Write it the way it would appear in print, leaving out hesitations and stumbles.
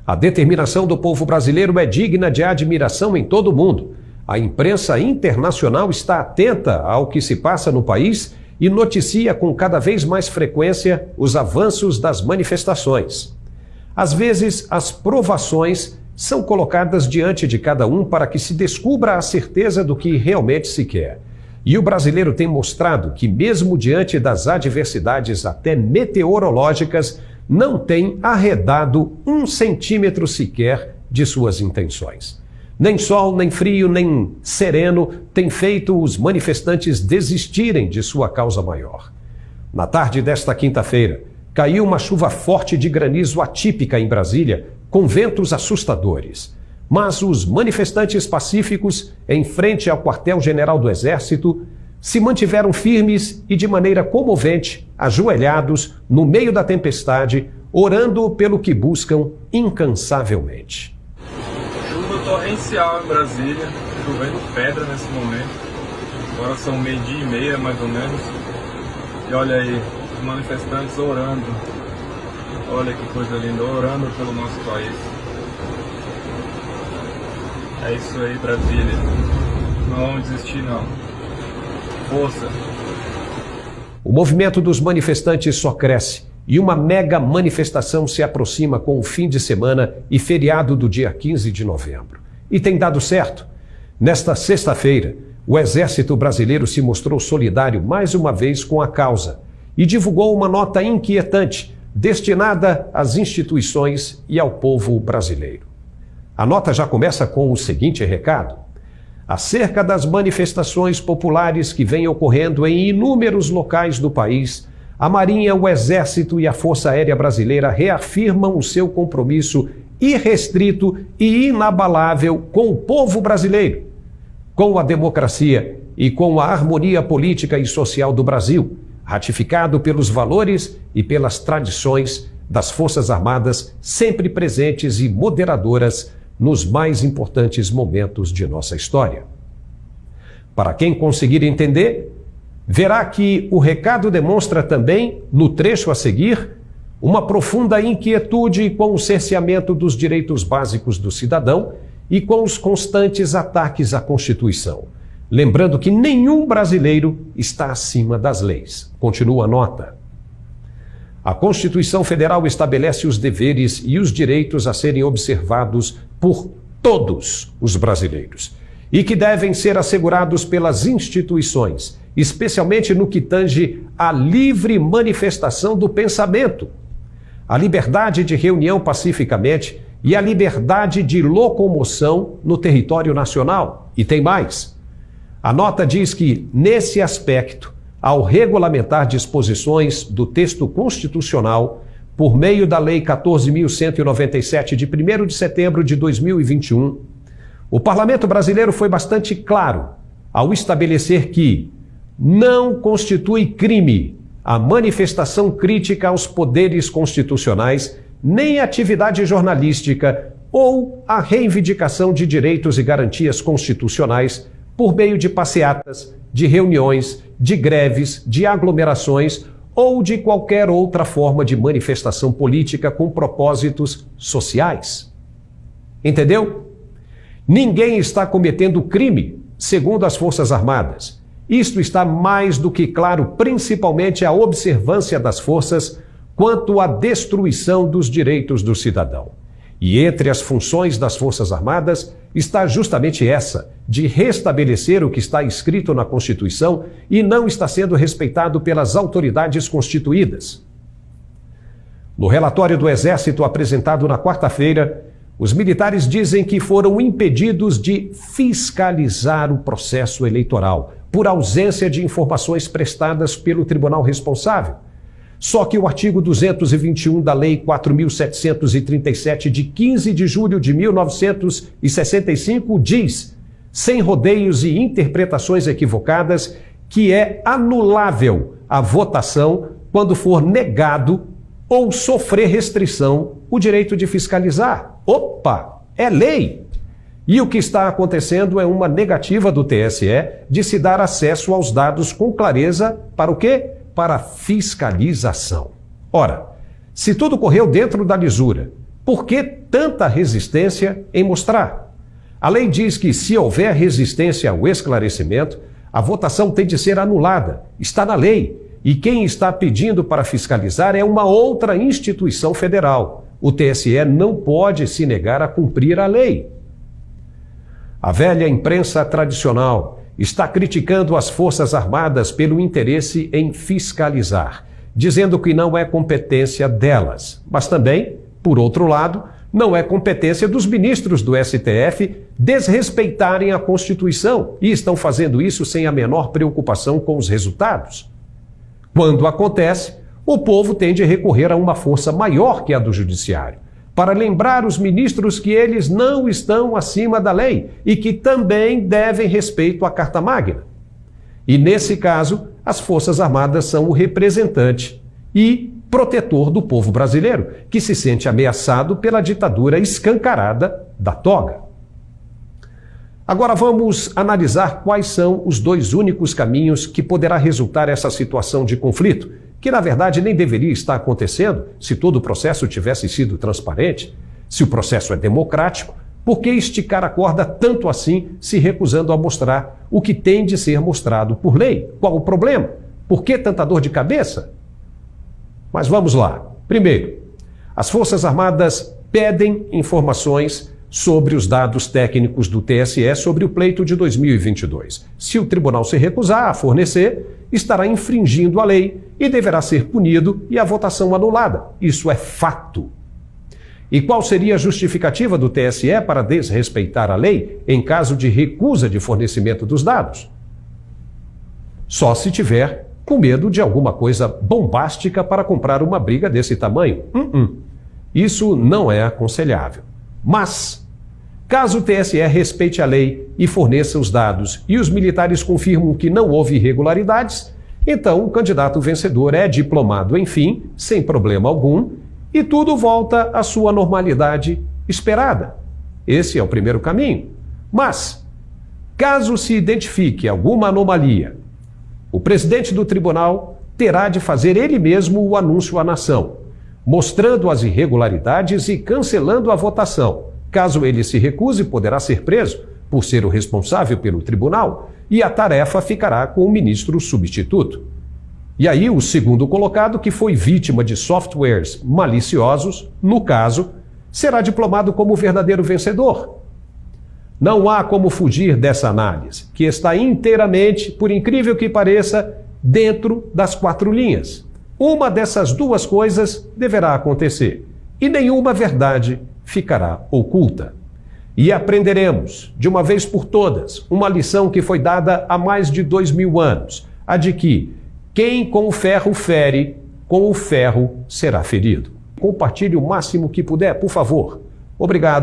A determinação do povo brasileiro é digna de admiração em todo o mundo. A imprensa internacional está atenta ao que se passa no país e noticia com cada vez mais frequência os avanços das manifestações. Às vezes, as provações são colocadas diante de cada um para que se descubra a certeza do que realmente se quer. E o brasileiro tem mostrado que, mesmo diante das adversidades até meteorológicas, não tem arredado 1 centímetro sequer de suas intenções. Nem sol, nem frio, nem sereno tem feito os manifestantes desistirem de sua causa maior. Na tarde desta quinta-feira, caiu uma chuva forte de granizo atípica em Brasília, com ventos assustadores. Mas os manifestantes pacíficos, em frente ao quartel-general do Exército, se mantiveram firmes e de maneira comovente, ajoelhados, no meio da tempestade, orando pelo que buscam incansavelmente. Chuva torrencial em Brasília, chovendo pedra nesse momento. Agora são 12h30 mais ou menos. E olha aí, os manifestantes orando. Olha que coisa linda, orando pelo nosso país. É isso aí, Brasília. Não vamos desistir, não. Força. O movimento dos manifestantes só cresce e uma mega manifestação se aproxima com o fim de semana e feriado do dia 15 de novembro. E tem dado certo. Nesta sexta-feira, o Exército Brasileiro se mostrou solidário mais uma vez com a causa e divulgou uma nota inquietante destinada às instituições e ao povo brasileiro. A nota já começa com o seguinte recado: acerca das manifestações populares que vêm ocorrendo em inúmeros locais do país, a Marinha, o Exército e a Força Aérea Brasileira reafirmam o seu compromisso irrestrito e inabalável com o povo brasileiro, com a democracia e com a harmonia política e social do Brasil, ratificado pelos valores e pelas tradições das Forças Armadas, sempre presentes e moderadoras nos mais importantes momentos de nossa história. Para quem conseguir entender, verá que o recado demonstra também, no trecho a seguir, uma profunda inquietude com o cerceamento dos direitos básicos do cidadão e com os constantes ataques à Constituição. Lembrando que nenhum brasileiro está acima das leis. Continua a nota. A Constituição Federal estabelece os deveres e os direitos a serem observados por todos os brasileiros e que devem ser assegurados pelas instituições, especialmente no que tange à livre manifestação do pensamento, a liberdade de reunião pacificamente e a liberdade de locomoção no território nacional. E tem mais. A nota diz que, nesse aspecto, ao regulamentar disposições do texto constitucional, por meio da Lei 14.197, de 1º de setembro de 2021, o Parlamento brasileiro foi bastante claro ao estabelecer que não constitui crime a manifestação crítica aos poderes constitucionais, nem atividade jornalística ou a reivindicação de direitos e garantias constitucionais por meio de passeatas, de reuniões, de greves, de aglomerações ou de qualquer outra forma de manifestação política com propósitos sociais. Entendeu? Ninguém está cometendo crime, segundo as Forças Armadas. Isto está mais do que claro, principalmente a observância das forças quanto à destruição dos direitos do cidadão. E entre as funções das Forças Armadas está justamente essa, de restabelecer o que está escrito na Constituição e não está sendo respeitado pelas autoridades constituídas. No relatório do Exército apresentado na quarta-feira, os militares dizem que foram impedidos de fiscalizar o processo eleitoral por ausência de informações prestadas pelo tribunal responsável. Só que o artigo 221 da Lei 4.737, de 15 de julho de 1965, diz, sem rodeios e interpretações equivocadas, que é anulável a votação quando for negado ou sofrer restrição o direito de fiscalizar. Opa, é lei! E o que está acontecendo é uma negativa do TSE de se dar acesso aos dados com clareza para o quê? Para fiscalização. Ora, se tudo correu dentro da lisura, Por que tanta resistência em mostrar? A lei diz que, se houver resistência ao esclarecimento, a votação tem de ser anulada. Está na lei. E quem está pedindo para fiscalizar é uma outra instituição federal. O TSE não pode se negar a cumprir a lei. A velha imprensa tradicional está criticando as Forças Armadas pelo interesse em fiscalizar, dizendo que não é competência delas. Mas também, por outro lado, não é competência dos ministros do STF desrespeitarem a Constituição e estão fazendo isso sem a menor preocupação com os resultados. Quando acontece, o povo tem de recorrer a uma força maior que a do Judiciário, para lembrar os ministros que eles não estão acima da lei e que também devem respeito à Carta Magna. E, nesse caso, as Forças Armadas são o representante e protetor do povo brasileiro, que se sente ameaçado pela ditadura escancarada da toga. Agora vamos analisar quais são os dois únicos caminhos que poderá resultar essa situação de conflito, que na verdade nem deveria estar acontecendo se todo o processo tivesse sido transparente. Se o processo é democrático, por que esticar a corda tanto assim, se recusando a mostrar o que tem de ser mostrado por lei? Qual o problema? Por que tanta dor de cabeça? Mas vamos lá. Primeiro, as Forças Armadas pedem informações sobre os dados técnicos do TSE sobre o pleito de 2022. Se o tribunal se recusar a fornecer, estará infringindo a lei e deverá ser punido e a votação anulada. Isso é fato. E qual seria a justificativa do TSE para desrespeitar a lei em caso de recusa de fornecimento dos dados? Só se tiver com medo de alguma coisa bombástica para comprar uma briga desse tamanho. Isso não é aconselhável. Mas, caso o TSE respeite a lei e forneça os dados e os militares confirmam que não houve irregularidades, então o candidato vencedor é diplomado, enfim, sem problema algum, e tudo volta à sua normalidade esperada. Esse é o primeiro caminho. Mas, caso se identifique alguma anomalia, o presidente do tribunal terá de fazer ele mesmo o anúncio à nação, mostrando as irregularidades e cancelando a votação. Caso ele se recuse, poderá ser preso por ser o responsável pelo tribunal e a tarefa ficará com o ministro substituto. E aí o segundo colocado, que foi vítima de softwares maliciosos, no caso, será diplomado como o verdadeiro vencedor. Não há como fugir dessa análise, que está inteiramente, por incrível que pareça, dentro das 4 linhas. Uma dessas duas coisas deverá acontecer, e nenhuma verdade ficará oculta. E aprenderemos, de uma vez por todas, uma lição que foi dada há mais de 2000 anos, a de que quem com o ferro fere, com o ferro será ferido. Compartilhe o máximo que puder, por favor. Obrigado.